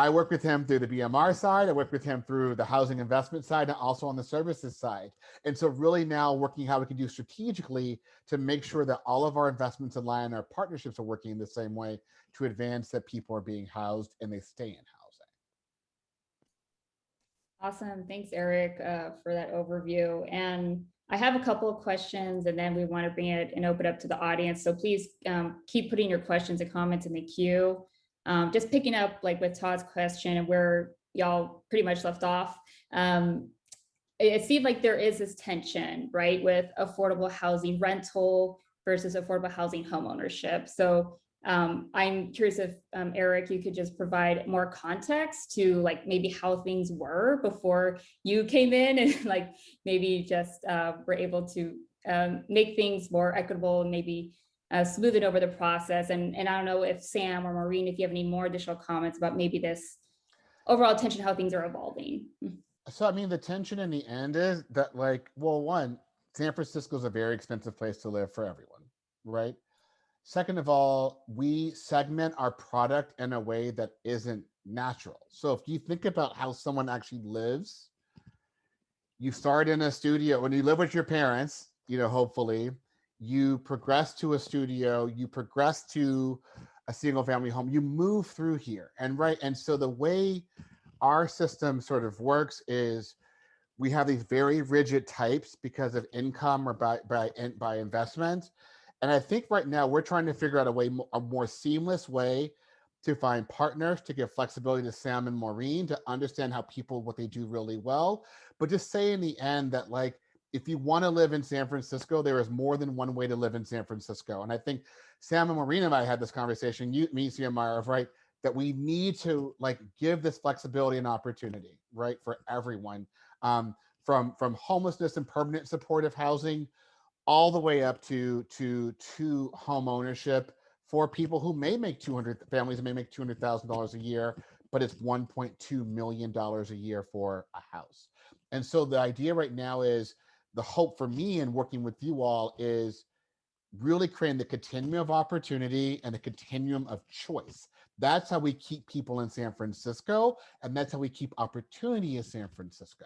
S5: work with him through the BMR side. I work with him through the housing investment side and also on the services side. And so really now working how we can do strategically to make sure that all of our investments align and our partnerships are working in the same way to advance that people are being housed and they stay in housing.
S2: Awesome. Thanks, Eric, for that overview. And I have a couple of questions, and then we want to bring it and open up to the audience. So please keep putting your questions and comments in the queue. Just picking up like with Todd's question and where y'all pretty much left off. It seemed like there is this tension, right, with affordable housing rental versus affordable housing homeownership. So I'm curious if Eric, you could just provide more context to like maybe how things were before you came in, and like maybe just were able to make things more equitable and maybe smooth it over the process. And I don't know if Sam or Maureen, if you have any more additional comments about maybe this overall tension, how things are evolving.
S5: So, I mean, the tension in the end is that, like, well, one, San Francisco is a very expensive place to live for everyone, right? Second of all, we segment our product in a way that isn't natural. So if you think about how someone actually lives, you start in a studio. When you live with your parents, you know, hopefully, you progress to a studio, you progress to a single family home, you move through here. And so the way our system sort of works is we have these very rigid types because of income or by investment. And I think right now we're trying to figure out a more seamless way to find partners, to give flexibility to Sam and Maureen, to understand how people, what they do really well. But just say in the end that, like, if you want to live in San Francisco, there is more than one way to live in San Francisco. And I think Sam and Maureen and I had this conversation, me, Xiomara, right, that we need to like give this flexibility and opportunity, right, for everyone, from homelessness and permanent supportive housing, all the way up to home ownership for people who may make families that may make $200,000 a year, but it's $1.2 million a year for a house. And so the idea right now is, the hope for me in working with you all is really creating the continuum of opportunity and the continuum of choice. That's how we keep people in San Francisco, and that's how we keep opportunity in San Francisco.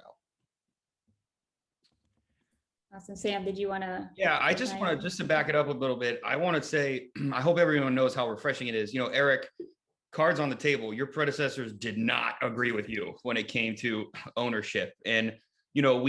S2: Awesome. Sam, did you want to?
S3: Yeah, I just want to back it up a little bit. I want to say, I hope everyone knows how refreshing it is. You know, Eric, cards on the table, your predecessors did not agree with you when it came to ownership. And, you know,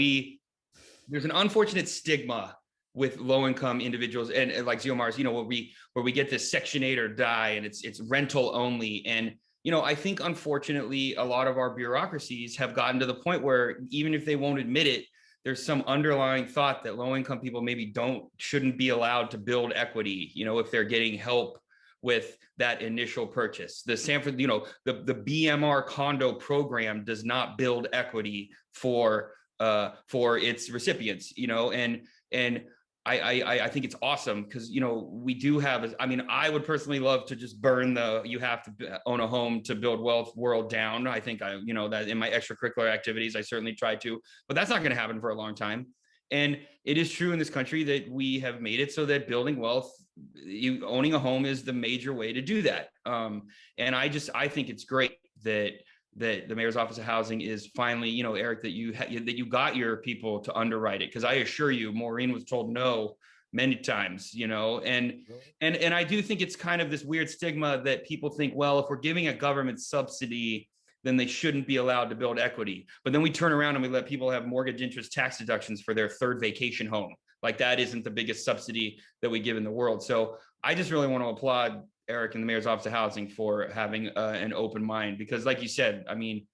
S3: there's an unfortunate stigma with low-income individuals, and like Xiomara's, you know, where we get this Section 8 or die, and it's rental only. And, you know, I think unfortunately a lot of our bureaucracies have gotten to the point where even if they won't admit it, there's some underlying thought that low-income people maybe shouldn't be allowed to build equity, you know, if they're getting help with that initial purchase. The Sanford, you know, the BMR condo program does not build equity for its recipients, you know, and I think it's awesome because, you know, we do have, I mean, I would personally love to just burn the, you have to own a home to build wealth world down. I think you know, that in my extracurricular activities, I certainly try to, but that's not going to happen for a long time. And it is true in this country that we have made it so that building wealth, owning a home is the major way to do that. And I think it's great that the Mayor's Office of Housing is finally, you know, Eric, that you got your people to underwrite it. Because I assure you, Maureen was told no many times, you know, and I do think it's kind of this weird stigma that people think, well, if we're giving a government subsidy, then they shouldn't be allowed to build equity. But then we turn around and we let people have mortgage interest tax deductions for their third vacation home. Like that isn't the biggest subsidy that we give in the world. So I just really want to applaud Eric and the Mayor's Office of Housing for having an open mind, because like you said, I mean,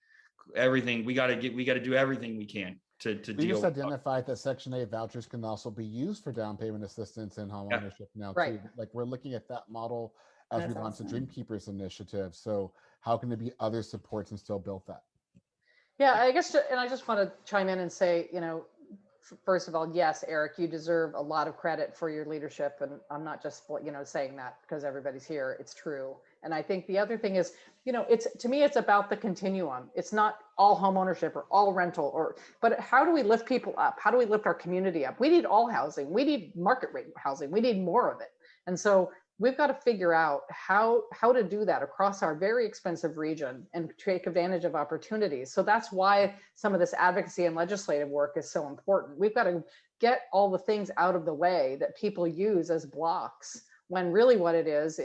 S3: everything we got to do everything we can to
S5: We
S3: deal
S5: just
S3: with.
S5: identified that Section 8 vouchers can also be used for down payment assistance and home ownership now
S4: Right.
S5: too. Like we're looking at that model as
S2: That's
S5: we launch the
S2: awesome.
S5: Dreamkeepers initiative. So how can there be other supports and still build that?
S4: Yeah, I guess, and I just want to chime in and say, you know, first of all, yes, Eric, you deserve a lot of credit for your leadership. And I'm not just, you know, saying that because everybody's here. It's true. And I think the other thing is, you know, to me, it's about the continuum. It's not all home ownership or all rental, but how do we lift people up? How do we lift our community up? We need all housing. We need market rate housing. We need more of it. And so we've got to figure out how to do that across our very expensive region and take advantage of opportunities. So that's why some of this advocacy and legislative work is so important. We've got to get all the things out of the way that people use as blocks, when really what it is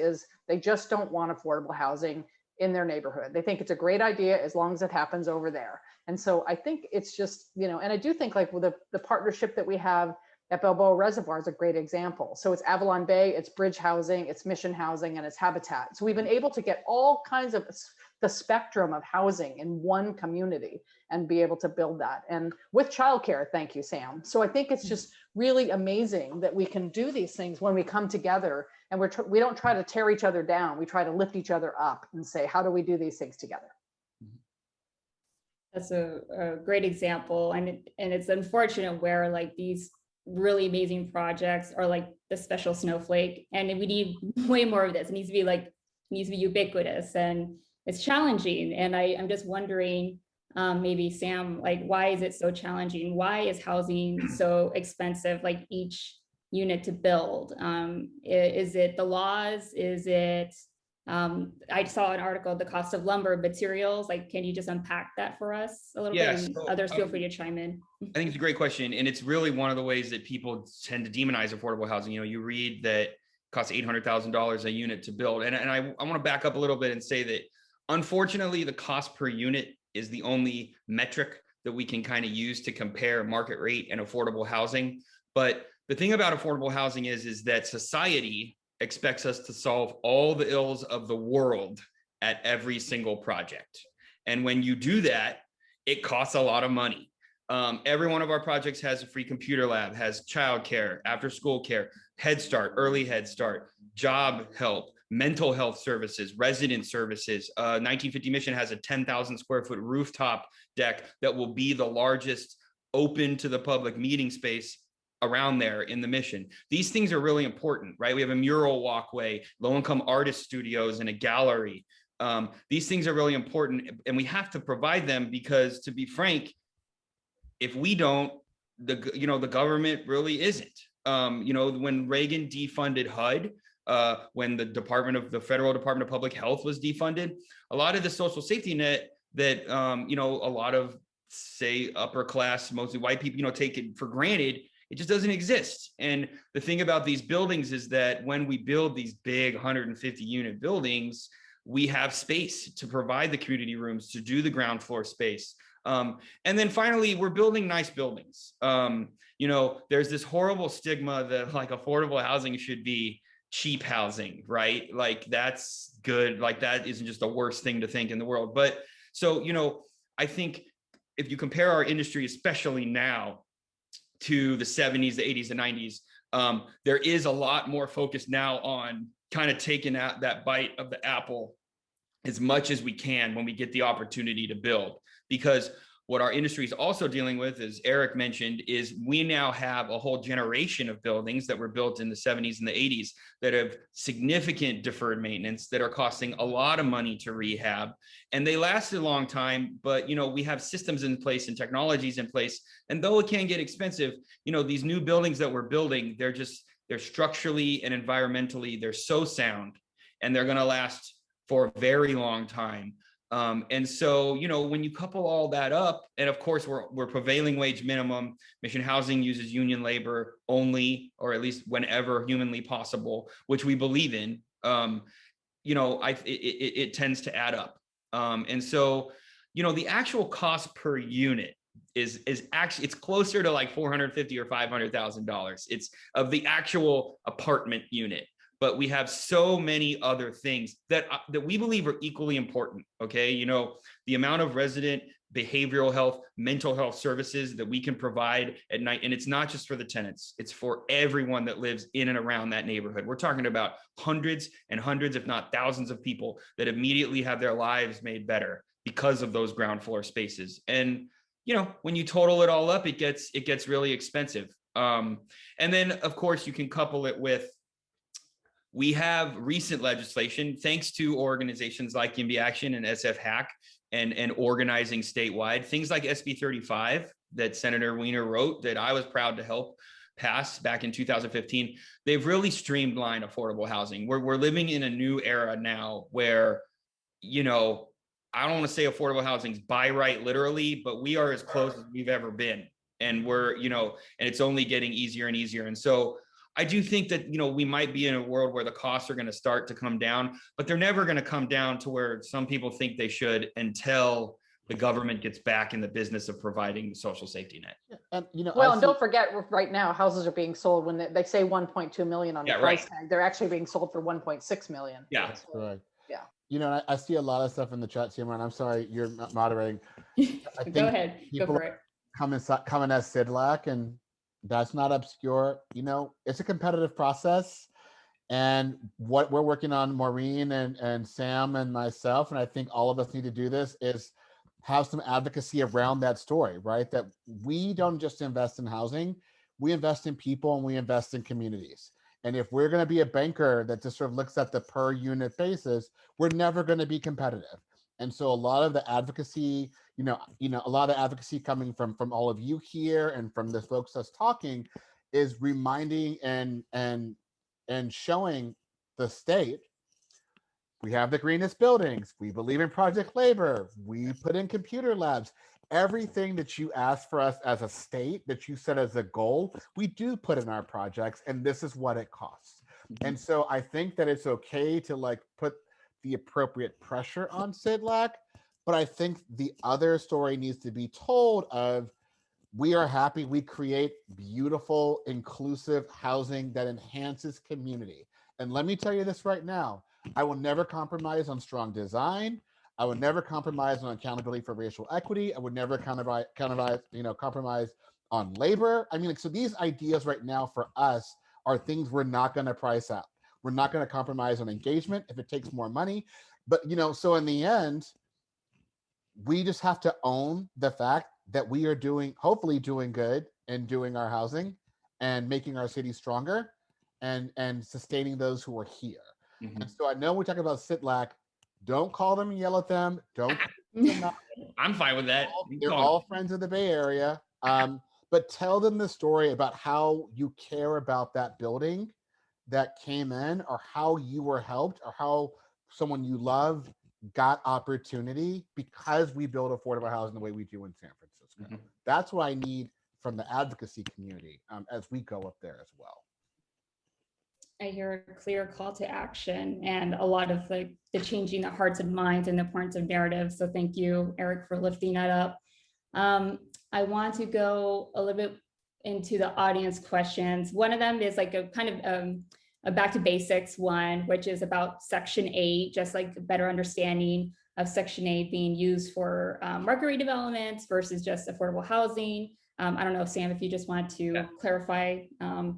S4: they just don't want affordable housing in their neighborhood. They think it's a great idea as long as it happens over there. And so I think it's just, you know, and I do think like with the partnership that we have at Balboa Reservoir is a great example. So it's Avalon Bay, it's Bridge Housing, it's Mission Housing, and it's Habitat. So we've been able to get all kinds of the spectrum of housing in one community and be able to build that. And with childcare, thank you, Sam. So I think it's just really amazing that we can do these things when we come together and we don't try to tear each other down. We try to lift each other up and say, how do we do these things together?
S2: That's a great example. And it's unfortunate where like these really amazing projects are like the special snowflake, and we need way more of this. It needs to be ubiquitous, and it's challenging. And I'm just wondering, maybe Sam, like, why is it so challenging? Why is housing so expensive, like each unit to build? Is it the laws? Is it, I saw an article, the cost of lumber materials. Like, can you just unpack that for us a little bit? And
S3: So,
S2: others feel free to chime in.
S3: I think it's a great question. And it's really one of the ways that people tend to demonize affordable housing. You know, you read that it costs $800,000 a unit to build. And I want to back up a little bit and say that unfortunately, the cost per unit is the only metric that we can kind of use to compare market rate and affordable housing. But the thing about affordable housing is that society expects us to solve all the ills of the world at every single project. And when you do that, it costs a lot of money. Every one of our projects has a free computer lab, has childcare, after school care, Head Start, early Head Start, job help, mental health services, resident services. 1950 Mission has a 10,000 square foot rooftop deck that will be the largest open to the public meeting space around there in the Mission. These things are really important, right? We have a mural walkway, low-income artist studios, and a gallery. These things are really important, and we have to provide them because, to be frank, if we don't, the government really isn't. When Reagan defunded HUD, when the Federal Department of Public Health was defunded, a lot of the social safety net that a lot of, say, upper class, mostly white people, take it for granted, it just doesn't exist. And the thing about these buildings is that when we build these big 150 unit buildings, we have space to provide the community rooms, to do the ground floor space. And then finally, we're building nice buildings. There's this horrible stigma that like affordable housing should be cheap housing, right? Like that's good. Like that isn't just the worst thing to think in the world. But so, I think if you compare our industry, especially now, to the 70s, the 80s, the 90s, there is a lot more focus now on kind of taking out that bite of the apple as much as we can when we get the opportunity to build. Because what our industry is also dealing with, as Eric mentioned, is we now have a whole generation of buildings that were built in the 70s and the 80s that have significant deferred maintenance that are costing a lot of money to rehab. And they lasted a long time, but we have systems in place and technologies in place. And though it can get expensive, these new buildings that we're building, they're structurally and environmentally, they're so sound, and they're going to last for a very long time. And so, when you couple all that up, and of course we're prevailing wage minimum, Mission Housing uses union labor only, or at least whenever humanly possible, which we believe in, it tends to add up. And so, the actual cost per unit is actually, it's closer to like $450,000 or $500,000. It's of the actual apartment unit. But we have so many other things that we believe are equally important. Okay, the amount of resident behavioral health, mental health services that we can provide at night, and it's not just for the tenants; it's for everyone that lives in and around that neighborhood. We're talking about hundreds and hundreds, if not thousands, of people that immediately have their lives made better because of those ground floor spaces. And when you total it all up, it gets really expensive. And then, of course, you can couple it with. We have recent legislation, thanks to organizations like YIMBY Action and SF Hack and organizing statewide, things like SB 35 that Senator Wiener wrote that I was proud to help pass back in 2015. They've really streamlined affordable housing. We're living in a new era now where, I don't want to say affordable housing's by right literally, but we are as close as we've ever been. And we're, and it's only getting easier and easier. And so I do think that, we might be in a world where the costs are going to start to come down, but they're never going to come down to where some people think they should until the government gets back in the business of providing the social safety net.
S4: And, and don't forget, right now, houses are being sold when they say 1.2 million on the price tag. They're actually being sold for 1.6 million.
S3: Yeah.
S4: So,
S5: right.
S4: Yeah.
S5: I see a lot of stuff in the chat, Xiomara, and I'm sorry, you're not moderating. I think
S2: Go ahead. Go for it.
S5: Coming as SIDLAC, and that's not obscure. It's a competitive process. And what we're working on, Maureen and Sam and myself, and I think all of us need to do this, is have some advocacy around that story, right? That we don't just invest in housing, we invest in people and we invest in communities. And if we're going to be a banker that just sort of looks at the per unit basis, we're never going to be competitive. And so a lot of the advocacy, a lot of advocacy coming from all of you here and from the folks that's talking is reminding and showing the state, we have the greenest buildings, we believe in project labor, we put in computer labs, everything that you asked for us as a state, that you set as a goal, we do put in our projects, and this is what it costs. And so I think that it's okay to put the appropriate pressure on SIDLAC, but I think the other story needs to be told of, we are happy we create beautiful, inclusive housing that enhances community. And let me tell you this right now, I will never compromise on strong design. I would never compromise on accountability for racial equity. I would never compromise on labor. I mean, so these ideas right now for us are things we're not going to price out. We're not going to compromise on engagement if it takes more money. But, so in the end, we just have to own the fact that we are hopefully doing good and doing our housing and making our city stronger and sustaining those who are here. Mm-hmm. And so I know we're talking about SIDLAC. Don't call them and yell at them. Don't.
S3: I'm fine with that.
S5: They're all friends of the Bay Area. But tell them the story about how you care about that building that came in, or how you were helped, or how someone you love got opportunity because we build affordable housing the way we do in San Francisco. Mm-hmm. That's what I need from the advocacy community as we go up there as well.
S2: I hear a clear call to action and a lot of the changing the hearts and minds and the importance of narrative. So thank you, Eric, for lifting that up. I want to go a little bit into the audience questions. One of them is like a kind of a back to basics one, which is about Section 8, just like a better understanding of Section 8 being used for market redevelopments versus just affordable housing. I don't know, Sam, if you just want to clarify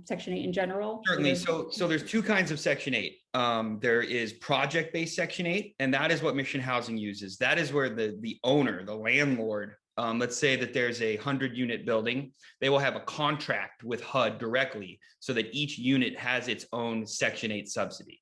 S2: Section 8 in general.
S3: Certainly. So there's two kinds of Section 8. There is project-based Section 8, and that is what Mission Housing uses. That is where the owner, the landlord, let's say that there's a 100-unit building, they will have a contract with HUD directly so that each unit has its own Section 8 subsidy.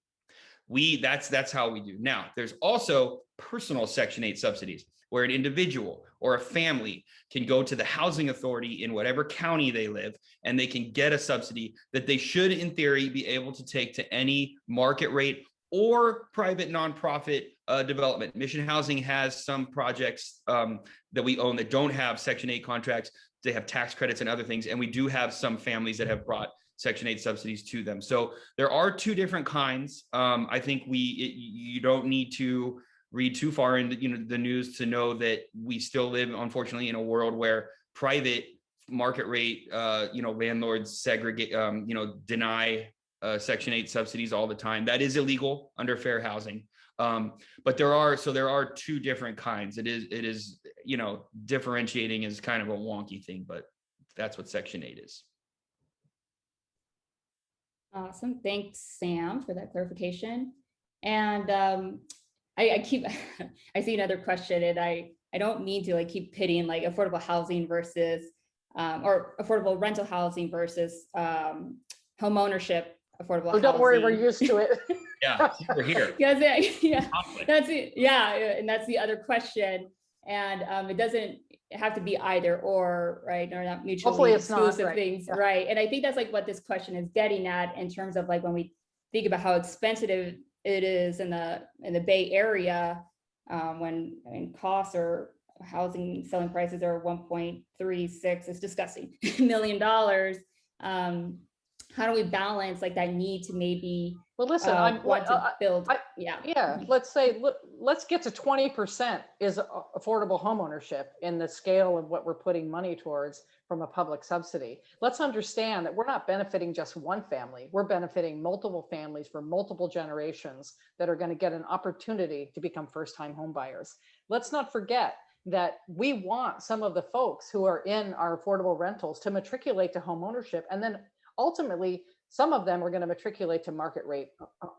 S3: That's how we do. Now, there's also personal Section 8 subsidies where an individual or a family can go to the housing authority in whatever county they live, and they can get a subsidy that they should, in theory, be able to take to any market rate or private nonprofit development. Mission Housing has some projects that we own that don't have Section 8 contracts. They have tax credits and other things. And we do have some families that have brought Section 8 subsidies to them. So there are two different kinds. I think you don't need to read too far into the news to know that we still live, unfortunately, in a world where private market rate landlords segregate, deny Section 8 subsidies all the time. That is illegal under fair housing. But there are two different kinds. It is differentiating is kind of a wonky thing, but that's what Section 8 is.
S2: Awesome. Thanks, Sam, for that clarification. And I see another question, and I don't mean to keep pitting affordable housing versus or affordable rental housing versus home ownership. Affordable housing.
S4: Don't worry, we're used to it.
S3: Yeah, we're here.
S2: Yeah, that's it. Yeah, and that's the other question. And it doesn't have to be either or, right? Or not mutually
S4: Hopefully it's
S2: exclusive
S4: not, right.
S2: things,
S4: Yeah.
S2: right? And I think that's what this question is getting at in terms of when we think about how expensive it is in the Bay Area, when costs or housing selling prices are 1.36, it's disgusting, $1 million. How do we balance that need to maybe
S4: Well, listen,
S2: want to build?
S4: Let's get to 20% is affordable homeownership in the scale of what we're putting money towards from a public subsidy. Let's understand that we're not benefiting just one family. We're benefiting multiple families for multiple generations that are going to get an opportunity to become first-time home buyers. Let's not forget that we want some of the folks who are in our affordable rentals to matriculate to home ownership, and then ultimately, some of them are going to matriculate to market rate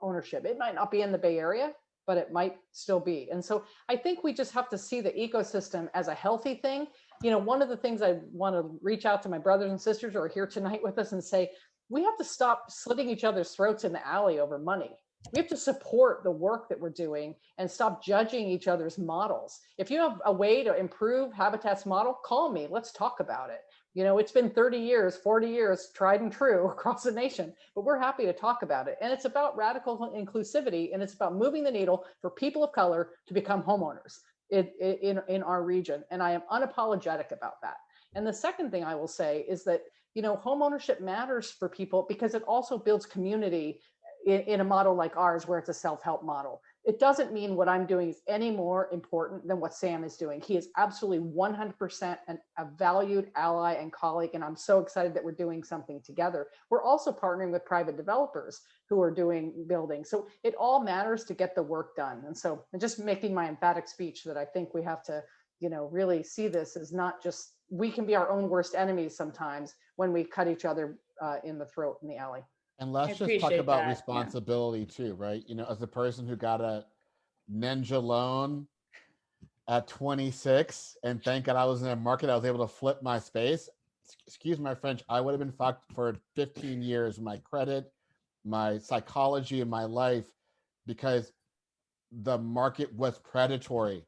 S4: ownership. It might not be in the Bay Area, but it might still be. And so I think we just have to see the ecosystem as a healthy thing. One of the things I want to reach out to my brothers and sisters who are here tonight with us and say, we have to stop slitting each other's throats in the alley over money. We have to support the work that we're doing and stop judging each other's models. If you have a way to improve Habitat's model, call me. Let's talk about it. It's been 30 years, 40 years, tried and true across the nation, but we're happy to talk about it. And it's about radical inclusivity, and it's about moving the needle for people of color to become homeowners in our region. And I am unapologetic about that. And the second thing I will say is that, home ownership matters for people because it also builds community in a model like ours, where it's a self-help model. It doesn't mean what I'm doing is any more important than what Sam is doing. He is absolutely 100% a valued ally and colleague, and I'm so excited that we're doing something together. We're also partnering with private developers who are doing building. So it all matters to get the work done. And so I'm just making my emphatic speech that I think we have to, really see this as not just, we can be our own worst enemies sometimes when we cut each other in the throat in the alley.
S5: And let's just talk about responsibility too, right? As a person who got a ninja loan at 26, and thank God I was in a market, I was able to flip my space. Excuse my French, I would have been fucked for 15 years, my credit, my psychology, and my life, because the market was predatory.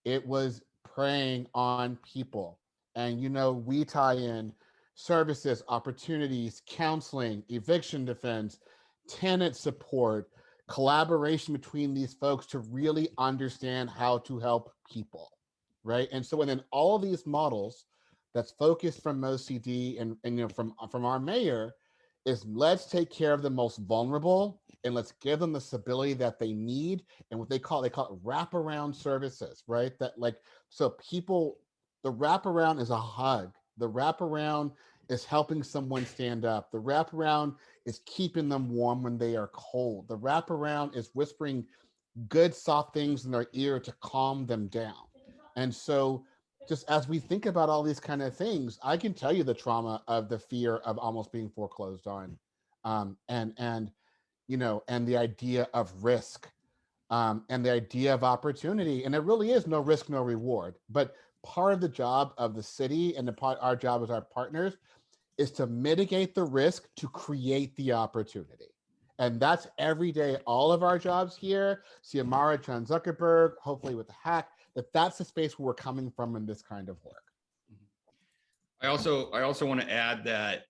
S5: It was preying on people. And we tie in services, opportunities, counseling, eviction defense, tenant support, collaboration between these folks to really understand how to help people, right? And so within all of these models that's focused from OCD and from our mayor is, let's take care of the most vulnerable and let's give them the stability that they need, and what they call it wraparound services, right? So people, the wraparound is a hug. The wraparound is helping someone stand up. The wraparound is keeping them warm when they are cold. The wraparound is whispering good, soft things in their ear to calm them down. And so just as we think about all these kind of things, I can tell you the trauma of the fear of almost being foreclosed on, and the idea of risk, and the idea of opportunity. And it really is no risk, no reward. But part of the job of the city and our job as our partners is to mitigate the risk to create the opportunity. And that's every day, all of our jobs here, Xiomara, John Zuckerberg, hopefully with the hack, that's the space where we're coming from in this kind of work.
S3: I also want to add that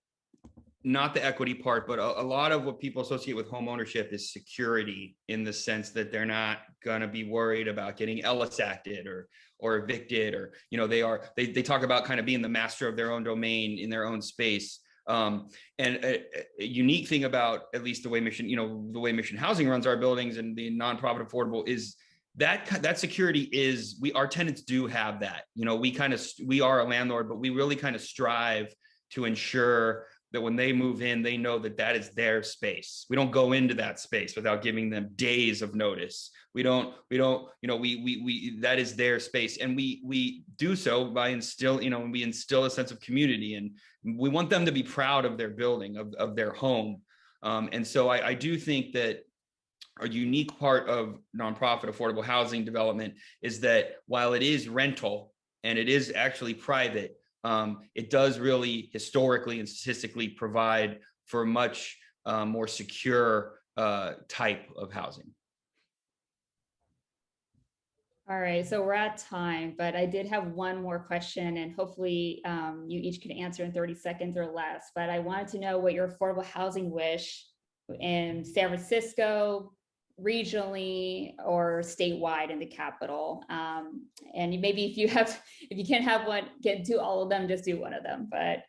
S3: not the equity part, but a lot of what people associate with home ownership is security, in the sense that they're not going to be worried about getting Ellis acted or evicted, or, you know, they talk about kind of being the master of their own domain in their own space. And a unique thing about at least the way Mission, you know, the way Mission Housing runs our buildings and the nonprofit affordable is that security is, our tenants do have that. You know, we are a landlord, but we really kind of strive to ensure that when they move in, they know that that is their space. We don't go into that space without giving them days of notice. We don't, you know, that is their space. And we do so by we instill a sense of community, and we want them to be proud of their building, of their home. And so I do think that a unique part of nonprofit affordable housing development is that while it is rental and it is actually private, it does really historically and statistically provide for a much more secure type of housing.
S2: All right, so we're at time, but I did have one more question, and hopefully you each can answer in 30 seconds or less. But I wanted to know what your affordable housing wish in San Francisco, regionally, or statewide in the capital. And maybe if you can't have one, do all of them, just do one of them. But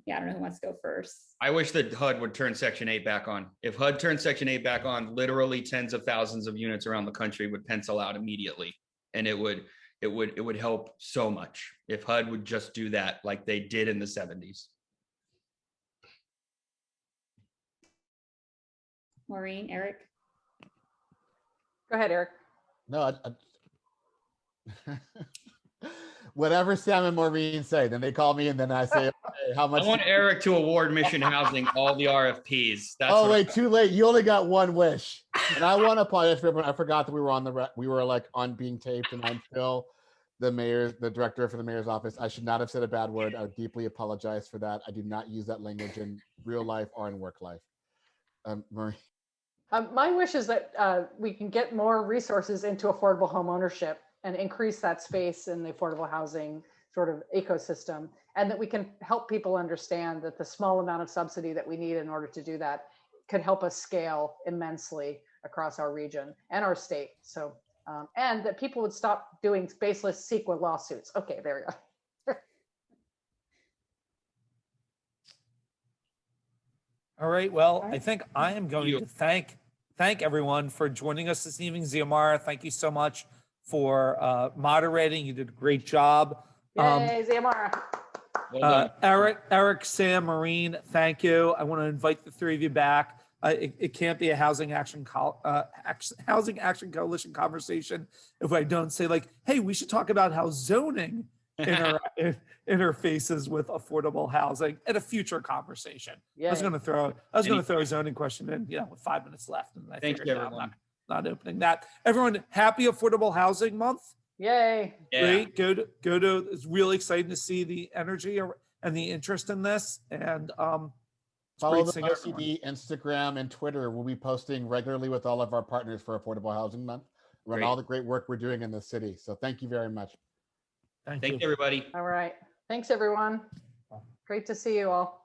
S2: yeah, I don't know who wants to go first.
S3: I wish that HUD would turn Section 8 back on. If HUD turned Section 8 back on, literally tens of thousands of units around the country would pencil out immediately. And it would help so much if HUD would just do that like they did in the 70s.
S2: Maureen, Eric?
S4: Go ahead, Eric.
S5: No, whatever Sam and Maureen say, then they call me and then I say, okay, how much?
S3: I want Eric to award Mission Housing all the RFPs.
S5: Oh wait, too late. You only got one wish. And I want to apologize for everyone. I forgot that we were on being taped, and I'm still the director for the mayor's office. I should not have said a bad word. I would deeply apologize for that. I do not use that language in real life or in work life. Maureen.
S4: My wish is that we can get more resources into affordable home ownership and increase that space in the affordable housing sort of ecosystem, and that we can help people understand that the small amount of subsidy that we need in order to do that could help us scale immensely across our region and our state. So, and that people would stop doing baseless CEQA lawsuits. Okay, there we go.
S1: All right. Well, I think I am going to thank everyone for joining us this evening. Xiomara, thank you so much for moderating. You did a great job.
S4: Yay, Xiomara.
S3: Well
S1: Eric, Sam, Maureen, thank you. I want to invite the three of you back. It can't be a Housing Action Coalition conversation if I don't say, like, hey, we should talk about how zoning interfaces with affordable housing at a future conversation.
S4: Yay.
S1: I was going to throw a zoning question in, with 5 minutes left, and I figured I'm not opening that. Everyone, happy Affordable Housing Month.
S4: Yay.
S1: Great. Go to. It's really exciting to see the energy and the interest in this. And
S5: follow the OCD Instagram and Twitter. We'll be posting regularly with all of our partners for Affordable Housing Month around all the great work we're doing in the city. So thank you very much.
S1: Thank
S3: you, everybody.
S4: All right. Thanks, everyone. Great to see you all.